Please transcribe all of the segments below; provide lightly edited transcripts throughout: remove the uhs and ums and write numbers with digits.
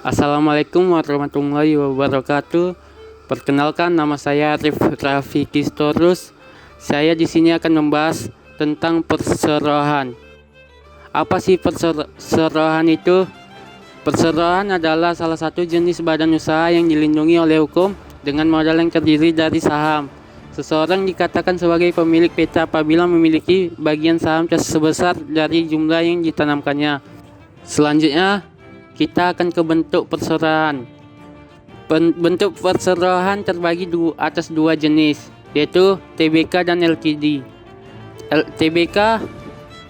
Assalamualaikum warahmatullahi wabarakatuh. Perkenalkan, nama saya Arif Rafiki Storus. Saya di sini akan membahas tentang perseroan. Apa sih perseroan itu? Perseroan adalah salah satu jenis badan usaha yang dilindungi oleh hukum dengan modal yang terdiri dari saham. Seseorang dikatakan sebagai pemilik PT apabila memiliki bagian saham sebesar dari jumlah yang ditanamkannya. Selanjutnya, kita akan ke bentuk perseroan. Bentuk perseroan terbagi atas dua jenis, yaitu TBK dan LTD. TBK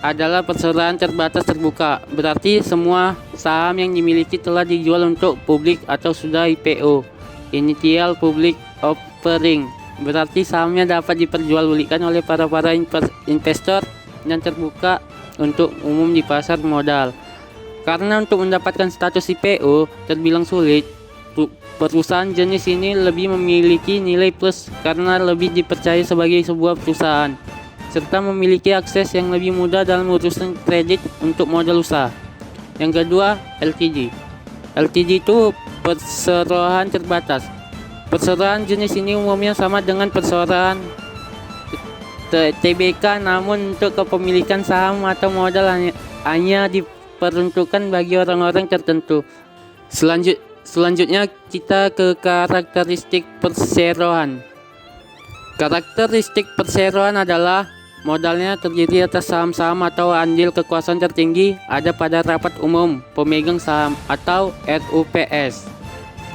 adalah perseroan terbatas terbuka, berarti semua saham yang dimiliki telah dijual untuk publik atau sudah IPO, Initial Public Offering, berarti sahamnya dapat diperjualbelikan oleh para investor dan terbuka untuk umum di pasar modal. Karena untuk mendapatkan status IPO terbilang sulit, perusahaan jenis ini lebih memiliki nilai plus karena lebih dipercaya sebagai sebuah perusahaan, serta memiliki akses yang lebih mudah dalam urusan kredit untuk modal usaha. Yang kedua, LTD. LTD itu perseroan terbatas. Perseroan jenis ini umumnya sama dengan perseroan TBK, namun untuk kepemilikan saham atau modal hanya diperuntukkan bagi orang-orang tertentu. Selanjutnya kita ke karakteristik perseroan. Karakteristik perseroan adalah modalnya terdiri atas saham-saham atau andil kekuasaan tertinggi ada pada rapat umum pemegang saham atau RUPS.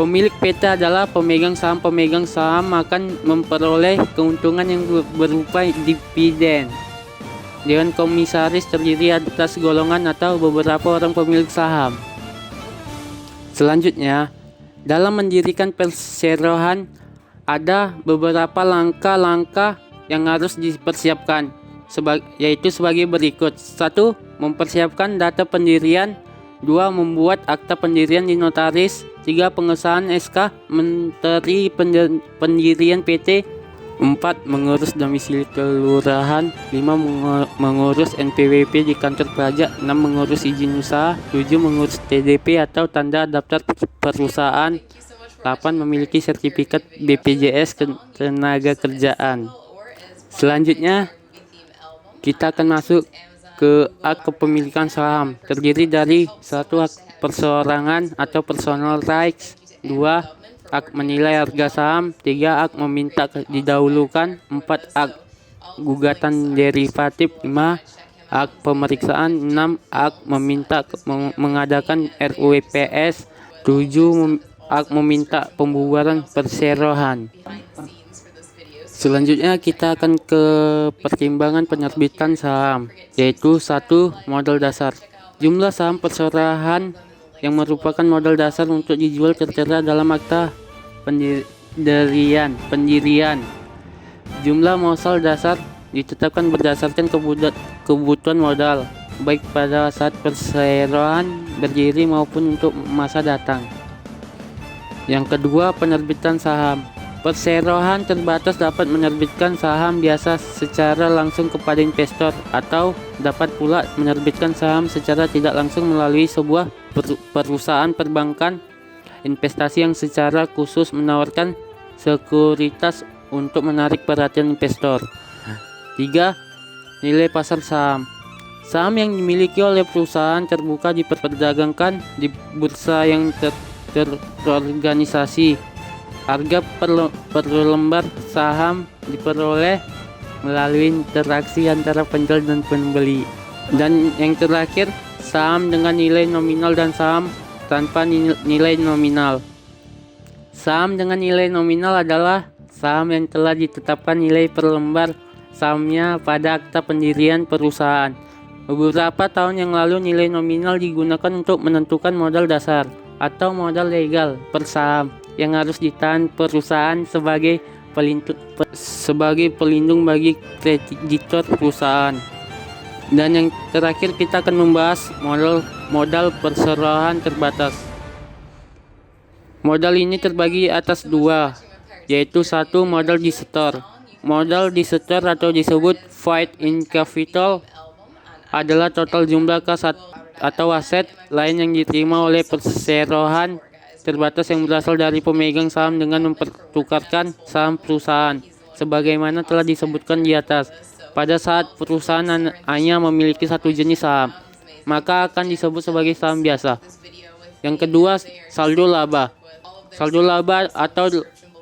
Pemilik PT adalah pemegang saham akan memperoleh keuntungan yang berupa dividen. Dewan komisaris terdiri atas golongan atau beberapa orang pemilik saham. Selanjutnya, dalam mendirikan perseroan ada beberapa langkah-langkah yang harus dipersiapkan, yaitu sebagai berikut. 1. Mempersiapkan data pendirian. 2. Membuat akta pendirian di notaris. 3. Pengesahan SK Menteri Pendirian PT. 4. Mengurus domisili kelurahan. 5. Mengurus NPWP di kantor pajak. 6. Mengurus izin usaha. 7. Mengurus TDP atau tanda daftar perusahaan. 8. Memiliki sertifikat BPJS ketenaga kerjaan. Selanjutnya, kita akan masuk ke hak kepemilikan saham. Terdiri dari 1. Hak perseorangan atau personal rights. 2. Hak menilai harga saham. 3. Hak meminta didahulukan. 4. Hak gugatan derivatif. 5. Hak pemeriksaan. 6. Hak meminta mengadakan RUPS. 7. Hak meminta pembubaran perseroan. Selanjutnya kita akan ke pertimbangan penerbitan saham, yaitu 1. Modal dasar. Jumlah saham perseroan yang merupakan modal dasar untuk dijual tertera dalam akta pendirian. Jumlah modal dasar ditetapkan berdasarkan kebutuhan modal, baik pada saat perseroan berdiri maupun untuk masa datang. Yang kedua, penerbitan saham. Perseroan terbatas dapat menerbitkan saham biasa secara langsung kepada investor, atau dapat pula menerbitkan saham secara tidak langsung melalui sebuah perusahaan perbankan investasi yang secara khusus menawarkan sekuritas untuk menarik perhatian investor. 3. Nilai pasar saham. Saham yang dimiliki oleh perusahaan terbuka diperdagangkan di bursa yang terorganisasi. Harga per lembar saham diperoleh melalui interaksi antara penjual dan pembeli. Dan yang terakhir, saham dengan nilai nominal dan saham tanpa nilai nominal. Saham dengan nilai nominal adalah saham yang telah ditetapkan nilai per lembar sahamnya pada akta pendirian perusahaan. Beberapa tahun yang lalu nilai nominal digunakan untuk menentukan modal dasar atau modal legal per saham yang harus ditahan perusahaan sebagai pelindung bagi kreditor perusahaan. Dan yang terakhir kita akan membahas modal perseroan terbatas. Modal ini terbagi atas 2, yaitu 1. Modal disetor. Modal disetor atau disebut paid in capital adalah total jumlah kas atau aset lain yang diterima oleh perseroan terbatas yang berasal dari pemegang saham dengan mempertukarkan saham perusahaan. Sebagaimana telah disebutkan di atas, pada saat perusahaan hanya memiliki satu jenis saham, maka akan disebut sebagai saham biasa. Yang kedua, saldo laba. Saldo laba atau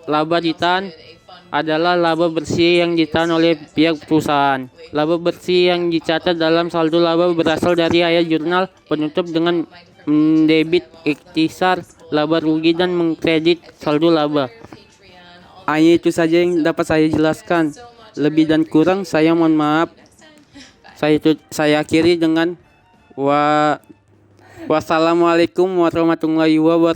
laba ditahan adalah laba bersih yang ditahan oleh pihak perusahaan. Laba bersih yang dicatat dalam saldo laba berasal dari ayat jurnal penutup dengan mendebit ikhtisar laba rugi dan mengkredit saldo laba. Hanya itu saja yang dapat saya jelaskan. Lebih dan kurang saya mohon maaf. Saya akhiri dengan wassalamualaikum warahmatullahi wabarakatuh.